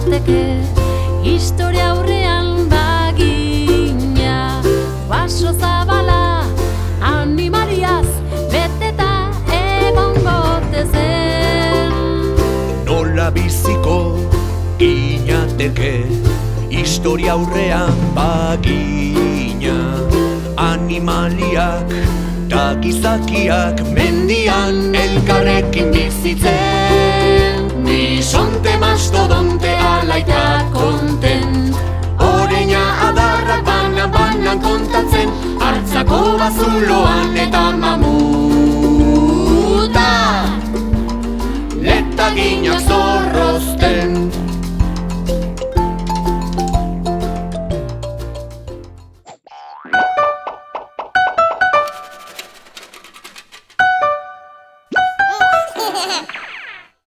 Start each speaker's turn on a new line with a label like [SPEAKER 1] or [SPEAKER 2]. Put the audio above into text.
[SPEAKER 1] ginateke historia aurrean bagina. Baso zabala animaliaz beteta egongo zen.
[SPEAKER 2] Nola biziko ginateke historia aurrean bagina. Animaliak ta gizakiak mendian elkarrekin bizitzen. Bisonte, mastodonte, alaita kontent. Oreina adarrak banan kontatzen, hartzako bazuloan eta mamuta. Letaginak zorrozten.